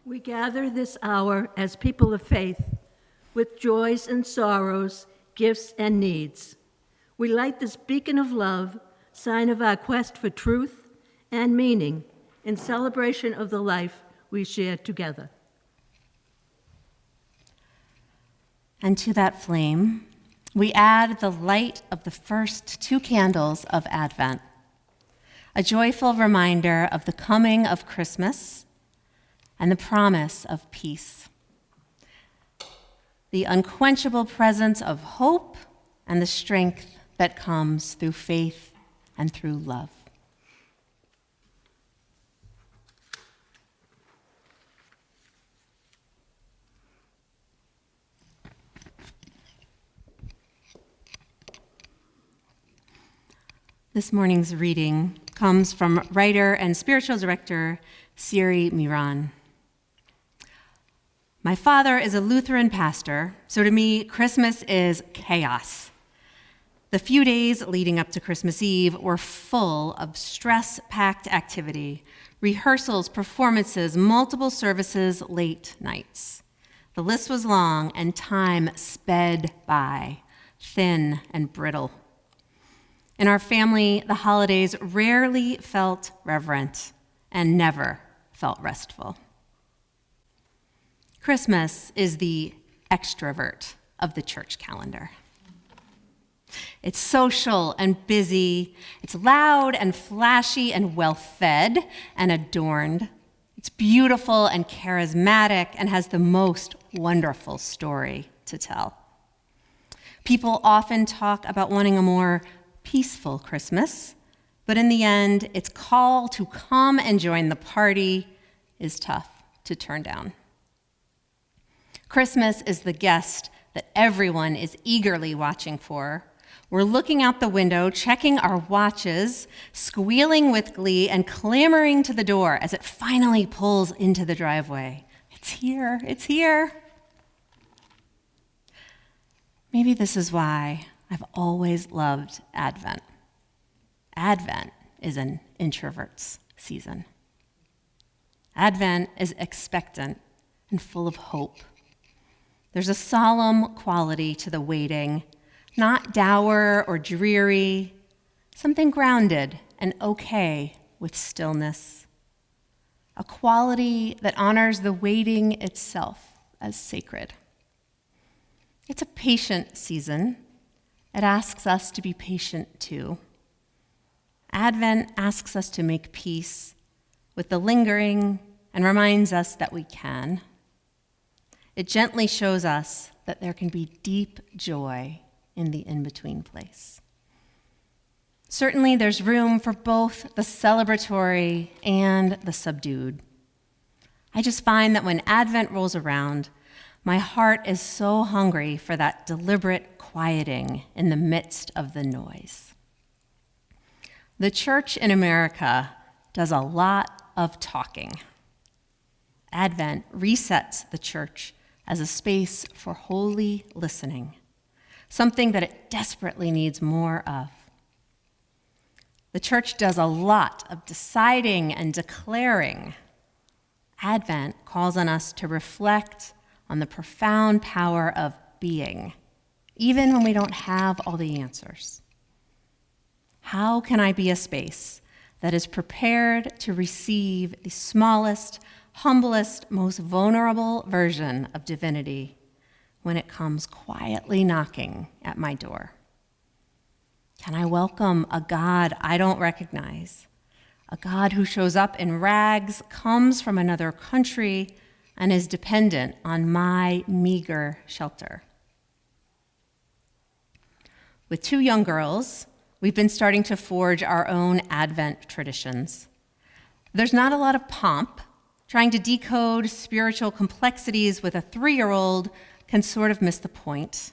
We gather this hour as people of faith, with joys and sorrows, gifts and needs. We light this beacon of love, sign of our quest for truth and meaning, in celebration of the life we share together. And to that flame, we add the light of the first 2 candles of Advent, a joyful reminder of the coming of Christmas and the promise of peace, the unquenchable presence of hope and the strength that comes through faith and through love. This morning's reading comes from writer and spiritual director Siri Miran. My father is a Lutheran pastor, so to me, Christmas is chaos. The few days leading up to Christmas Eve were full of stress-packed activity, rehearsals, performances, multiple services, late nights. The list was long and time sped by, thin and brittle. In our family, the holidays rarely felt reverent and never felt restful. Christmas is the extrovert of the church calendar. It's social and busy. It's loud and flashy and well-fed and adorned. It's beautiful and charismatic and has the most wonderful story to tell. People often talk about wanting a more peaceful Christmas, but in the end, its call to come and join the party is tough to turn down. Christmas is the guest that everyone is eagerly watching for. We're looking out the window, checking our watches, squealing with glee, and clamoring to the door as it finally pulls into the driveway. It's here, it's here. Maybe this is why I've always loved Advent. Advent is an introvert's season. Advent is expectant and full of hope. There's a solemn quality to the waiting, not dour or dreary, something grounded and okay with stillness. A quality that honors the waiting itself as sacred. It's a patient season. It asks us to be patient too. Advent asks us to make peace with the lingering and reminds us that we can. It gently shows us that there can be deep joy in the in-between place. Certainly, there's room for both the celebratory and the subdued. I just find that when Advent rolls around, my heart is so hungry for that deliberate quieting in the midst of the noise. The church in America does a lot of talking. Advent resets the church as a space for holy listening, something that it desperately needs more of. The church does a lot of deciding and declaring. Advent calls on us to reflect on the profound power of being, even when we don't have all the answers. How can I be a space that is prepared to receive the smallest, humblest, most vulnerable version of divinity when it comes quietly knocking at my door? Can I welcome a God I don't recognize, a God who shows up in rags, comes from another country, and is dependent on my meager shelter? With 2 young girls, we've been starting to forge our own Advent traditions. There's not a lot of pomp. Trying to decode spiritual complexities with a 3-year-old can sort of miss the point,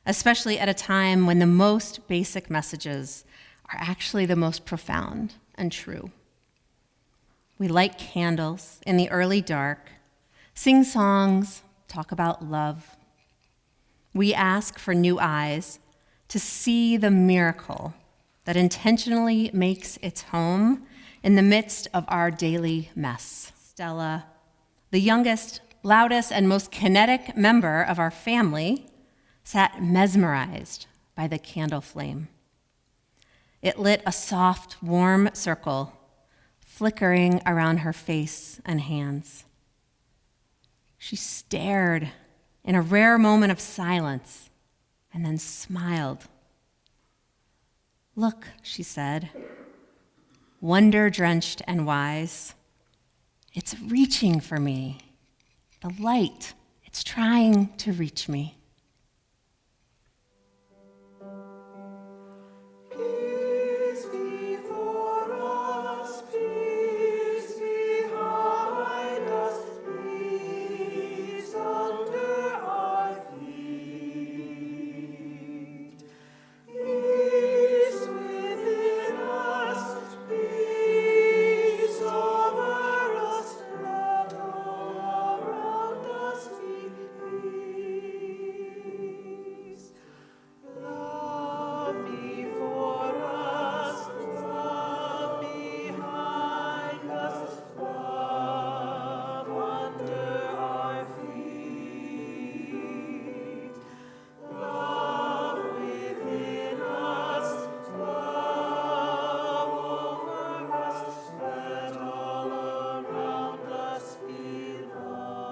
especially at a time when the most basic messages are actually the most profound and true. We light candles in the early dark, sing songs, talk about love. We ask for new eyes to see the miracle that intentionally makes its home in the midst of our daily mess. Stella, the youngest, loudest, and most kinetic member of our family, sat mesmerized by the candle flame. It lit a soft, warm circle, flickering around her face and hands. She stared in a rare moment of silence and then smiled. "Look," she said, wonder-drenched and wise. "It's reaching for me. The light, it's trying to reach me." Peace before us, peace behind us, peace under our feet. Peace within us, peace over us, let all around us be peace. Love before us, love behind us, love under our feet. Love within us, love over us, let all around us be love.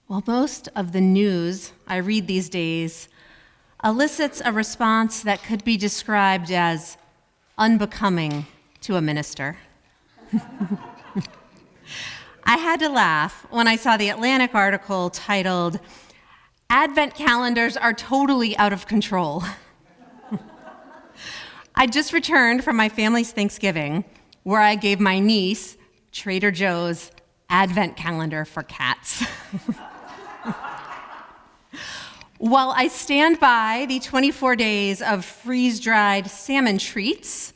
While most of the news I read these days elicits a response that could be described as unbecoming to a minister, I had to laugh when I saw the Atlantic article titled, "Advent Calendars Are Totally Out of Control." I just returned from my family's Thanksgiving, where I gave my niece Trader Joe's Advent calendar for cats. While I stand by the 24 days of freeze-dried salmon treats,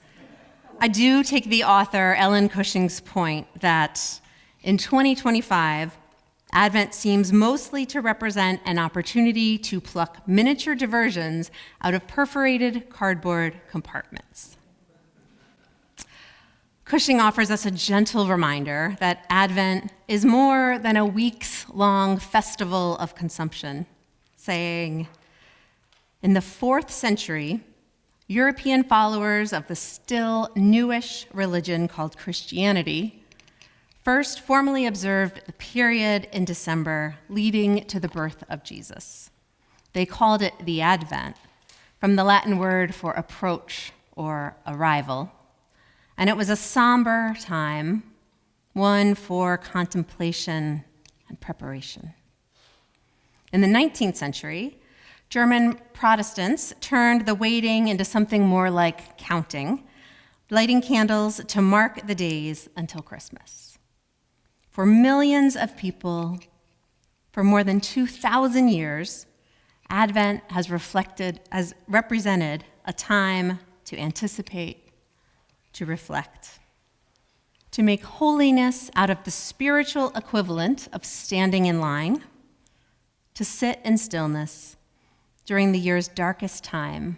I do take the author Ellen Cushing's point that in 2025, Advent seems mostly to represent an opportunity to pluck miniature diversions out of perforated cardboard compartments. Cushing offers us a gentle reminder that Advent is more than a weeks-long festival of consumption, saying, in the 4th century, European followers of the still newish religion called Christianity first formally observed the period in December leading to the birth of Jesus. They called it the Advent, from the Latin word for approach or arrival, and it was a somber time, one for contemplation and preparation. In the 19th century, German Protestants turned the waiting into something more like counting, lighting candles to mark the days until Christmas. For millions of people, for more than 2,000 years, Advent has represented a time to anticipate, to reflect, to make holiness out of the spiritual equivalent of standing in line, to sit in stillness during the year's darkest time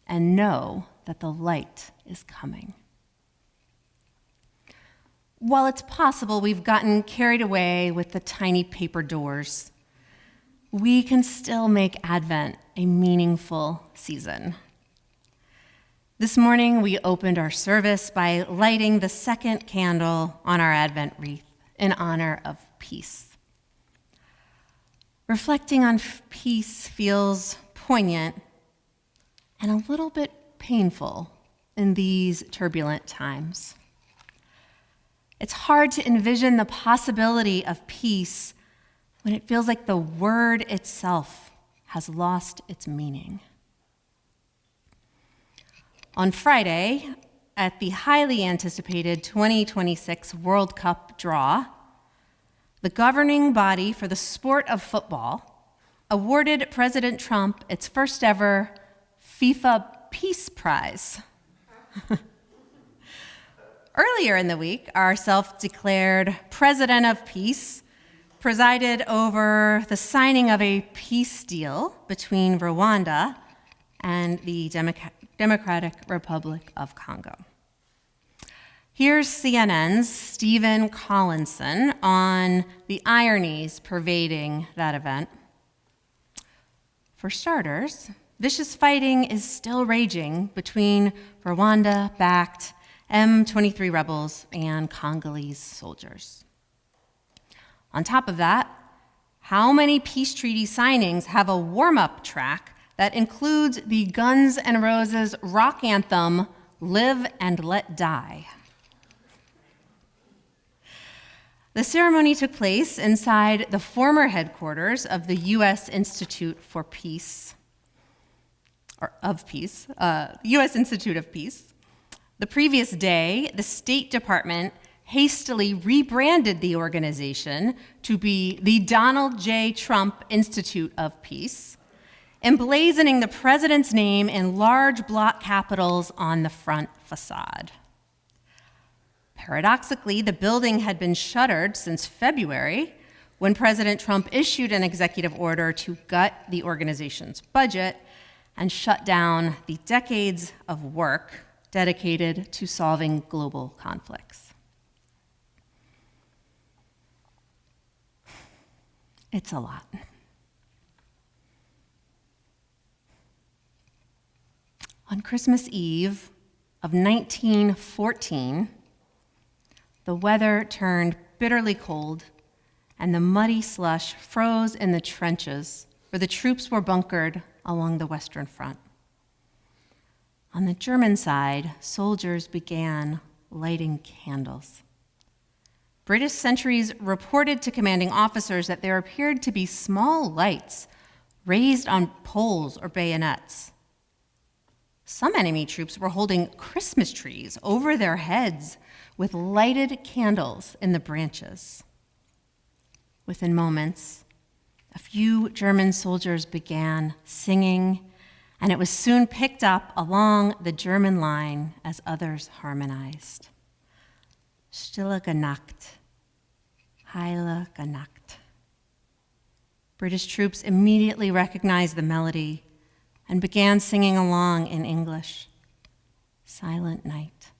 and know that the light is coming. While it's possible we've gotten carried away with the tiny paper doors, we can still make Advent a meaningful season. This morning, we opened our service by lighting the second candle on our Advent wreath in honor of peace. Reflecting on peace feels poignant and a little bit painful in these turbulent times. It's hard to envision the possibility of peace when it feels like the word itself has lost its meaning. On Friday, at the highly anticipated 2026 World Cup draw, the governing body for the sport of football awarded President Trump its first ever FIFA Peace Prize. Earlier in the week, our self-declared President of Peace presided over the signing of a peace deal between Rwanda and the Democratic Republic of Congo. Here's CNN's Stephen Collinson on the ironies pervading that event. For starters, vicious fighting is still raging between Rwanda-backed M23 rebels and Congolese soldiers. On top of that, how many peace treaty signings have a warm-up track that includes the Guns N' Roses rock anthem, Live and Let Die? The ceremony took place inside the former headquarters of the U.S. Institute for Peace, U.S. Institute of Peace. The previous day, the State Department hastily rebranded the organization to be the Donald J. Trump Institute of Peace, emblazoning the president's name in large block capitals on the front facade. Paradoxically, the building had been shuttered since February, when President Trump issued an executive order to gut the organization's budget and shut down the decades of work dedicated to solving global conflicts. It's a lot. On Christmas Eve of 1914, the weather turned bitterly cold, and the muddy slush froze in the trenches where the troops were bunkered along the Western Front. On the German side, soldiers began lighting candles. British sentries reported to commanding officers that there appeared to be small lights raised on poles or bayonets. Some enemy troops were holding Christmas trees over their heads with lighted candles in the branches. Within moments, a few German soldiers began singing, and it was soon picked up along the German line as others harmonized. Stille Nacht, Heilige Nacht. British troops immediately recognized the melody and began singing along in English. Silent night,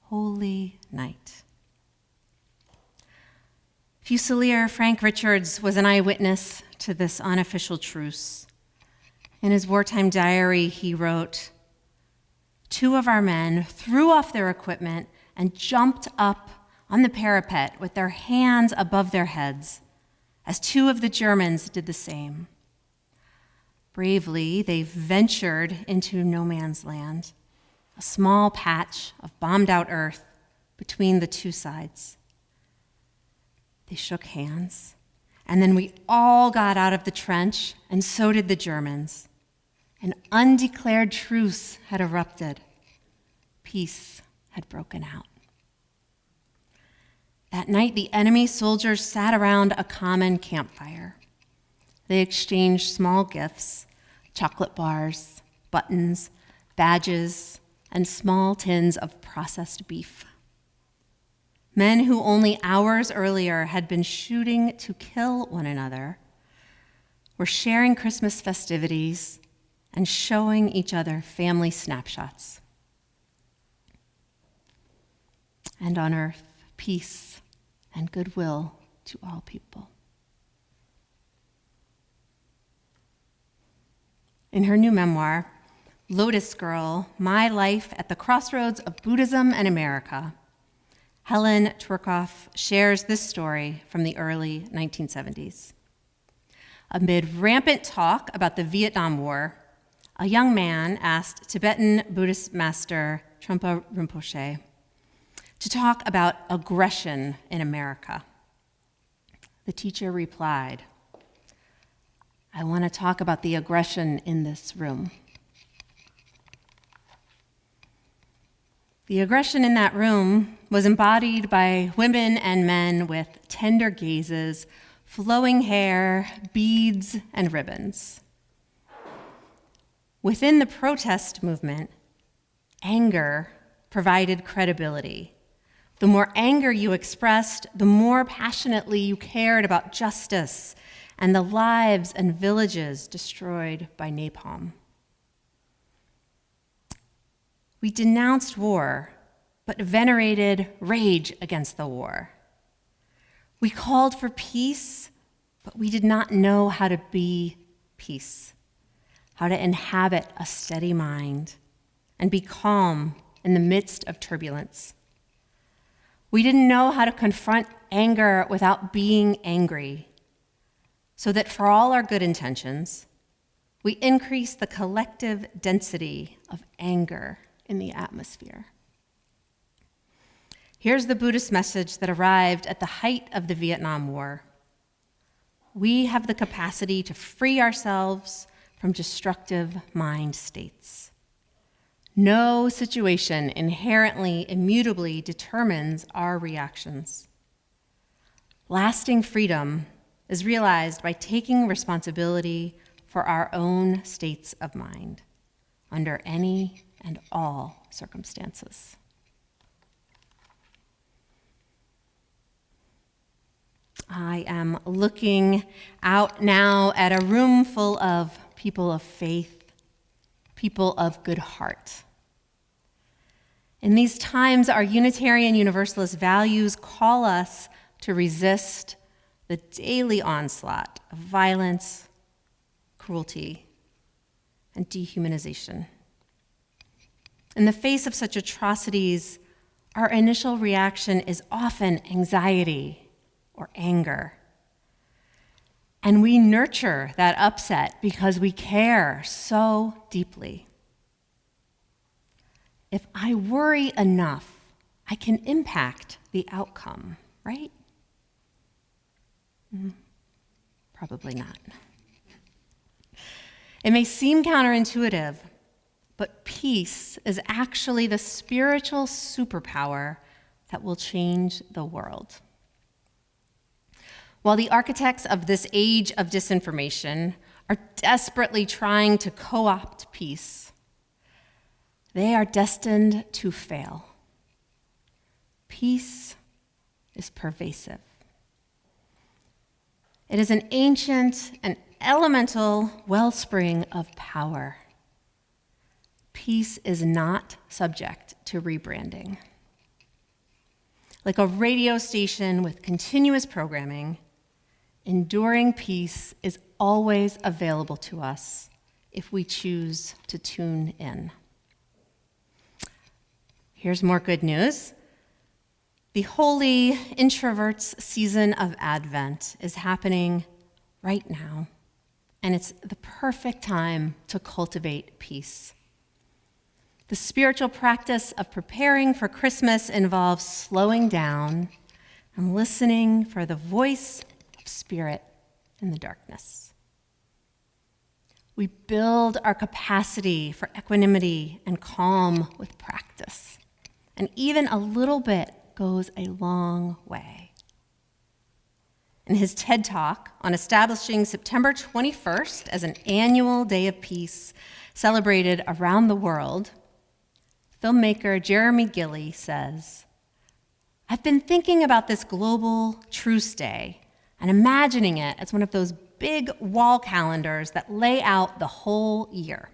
holy night. Fusilier Frank Richards was an eyewitness to this unofficial truce. In his wartime diary, he wrote, "Two of our men threw off their equipment and jumped up on the parapet with their hands above their heads, as two of the Germans did the same. Bravely, they ventured into no man's land, a small patch of bombed-out earth between the two sides. They shook hands, and then we all got out of the trench, and so did the Germans. An undeclared truce had erupted. Peace had broken out. That night, the enemy soldiers sat around a common campfire. They exchanged small gifts, chocolate bars, buttons, badges, and small tins of processed beef. Men who only hours earlier had been shooting to kill one another were sharing Christmas festivities and showing each other family snapshots. And on earth, peace and goodwill to all people." In her new memoir, Lotus Girl, My Life at the Crossroads of Buddhism and America, Helen Twerkoff shares this story from the early 1970s. Amid rampant talk about the Vietnam War, a young man asked Tibetan Buddhist master Trungpa Rinpoche to talk about aggression in America. The teacher replied, "I want to talk about the aggression in this room." The aggression in that room was embodied by women and men with tender gazes, flowing hair, beads, and ribbons. Within the protest movement, anger provided credibility. The more anger you expressed, the more passionately you cared about justice and the lives and villages destroyed by napalm. We denounced war but venerated rage against the war. We called for peace, but we did not know how to be peace, how to inhabit a steady mind and be calm in the midst of turbulence. We didn't know how to confront anger without being angry, so that for all our good intentions, we increase the collective density of anger in the atmosphere. Here's the Buddhist message that arrived at the height of the Vietnam War. We have the capacity to free ourselves from destructive mind states. No situation inherently, immutably determines our reactions. Lasting freedom is realized by taking responsibility for our own states of mind under any and all circumstances. I am looking out now at a room full of people of faith, people of good heart. In these times, our Unitarian Universalist values call us to resist the daily onslaught of violence, cruelty, and dehumanization. In the face of such atrocities, our initial reaction is often anxiety or anger. And we nurture that upset because we care so deeply. If I worry enough, I can impact the outcome, right? Probably not. It may seem counterintuitive, but peace is actually the spiritual superpower that will change the world. While the architects of this age of disinformation are desperately trying to co-opt peace, they are destined to fail. Peace is pervasive. It is an ancient and elemental wellspring of power. Peace is not subject to rebranding. Like a radio station with continuous programming, enduring peace is always available to us if we choose to tune in. Here's more good news. The holy introverts season of Advent is happening right now, and it's the perfect time to cultivate peace. The spiritual practice of preparing for Christmas involves slowing down and listening for the voice of Spirit in the darkness. We build our capacity for equanimity and calm with practice, and even a little bit goes a long way. In his TED Talk on establishing September 21st as an annual Day of Peace celebrated around the world, filmmaker Jeremy Gilley says, "I've been thinking about this global truce day and imagining it as one of those big wall calendars that lay out the whole year.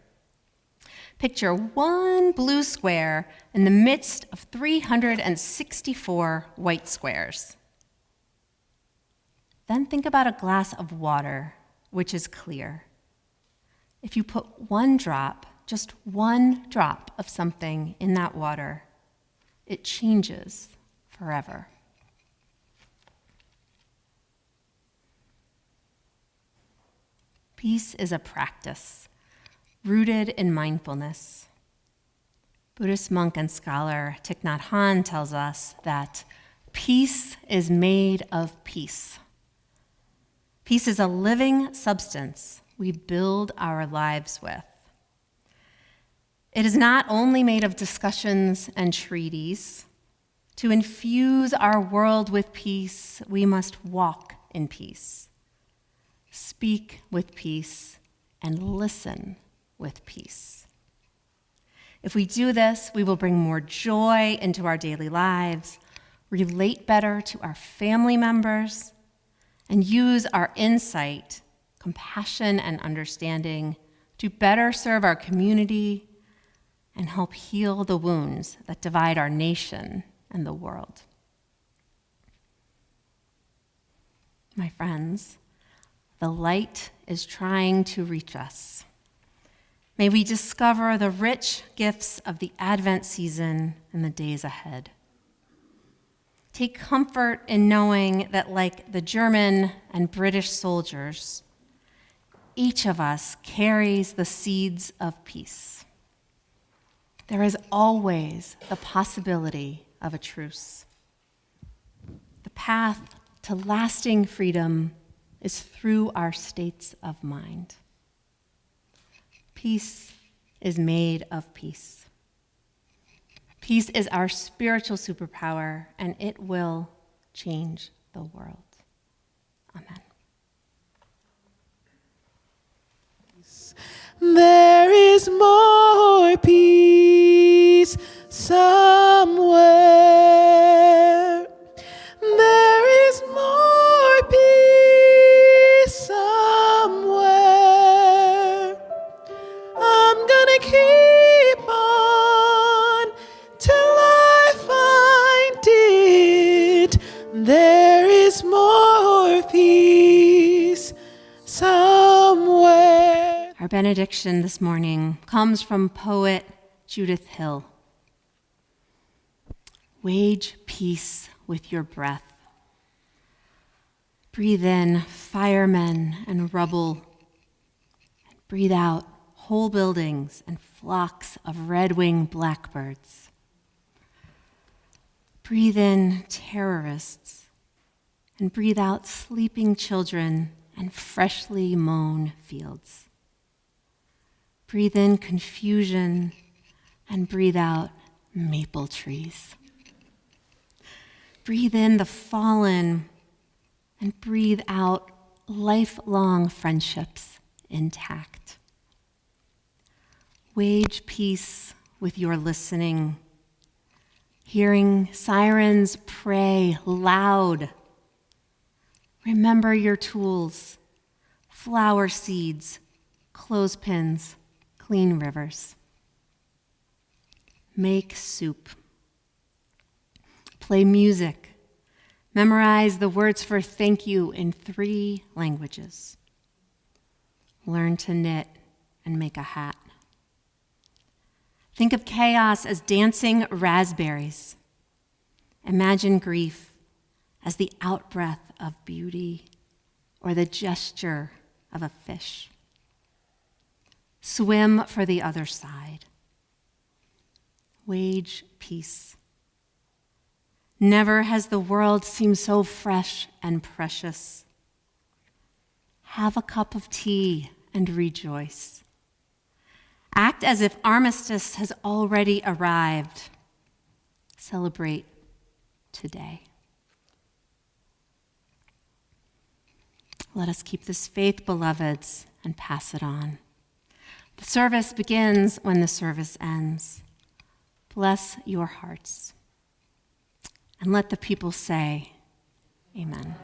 Picture one blue square in the midst of 364 white squares. Then think about a glass of water, which is clear. If you put one drop, just one drop of something in that water, it changes forever." Peace is a practice rooted in mindfulness. Buddhist monk and scholar Thich Nhat Hanh tells us that peace is made of peace. Peace is a living substance we build our lives with. It is not only made of discussions and treaties. To infuse our world with peace, we must walk in peace, speak with peace, and listen with peace. If we do this, we will bring more joy into our daily lives, relate better to our family members, and use our insight, compassion, and understanding to better serve our community and help heal the wounds that divide our nation and the world. My friends, the light is trying to reach us. May we discover the rich gifts of the Advent season in the days ahead. Take comfort in knowing that, like the German and British soldiers, each of us carries the seeds of peace. There is always the possibility of a truce. The path to lasting freedom is through our states of mind. Peace is made of peace. Peace is our spiritual superpower, and it will change the world. Amen. There is more peace somewhere. There is more peace somewhere. I'm gonna keep on till I find it. There is more peace somewhere. Our benediction this morning comes from poet Judith Hill. Wage peace with your breath. Breathe in firemen and rubble. And breathe out whole buildings and flocks of red-winged blackbirds. Breathe in terrorists and breathe out sleeping children and freshly mown fields. Breathe in confusion and breathe out maple trees. Breathe in the fallen and breathe out lifelong friendships intact. Wage peace with your listening, hearing sirens pray loud. Remember your tools, flower seeds, clothespins, clean rivers. Make soup. Play music. Memorize the words for thank you in 3 languages. Learn to knit and make a hat. Think of chaos as dancing raspberries. Imagine grief as the outbreath of beauty or the gesture of a fish. Swim for the other side. Wage peace. Never has the world seemed so fresh and precious. Have a cup of tea and rejoice. Act as if armistice has already arrived. Celebrate today. Let us keep this faith, beloveds, and pass it on. The service begins when the service ends. Bless your hearts. And let the people say, Amen.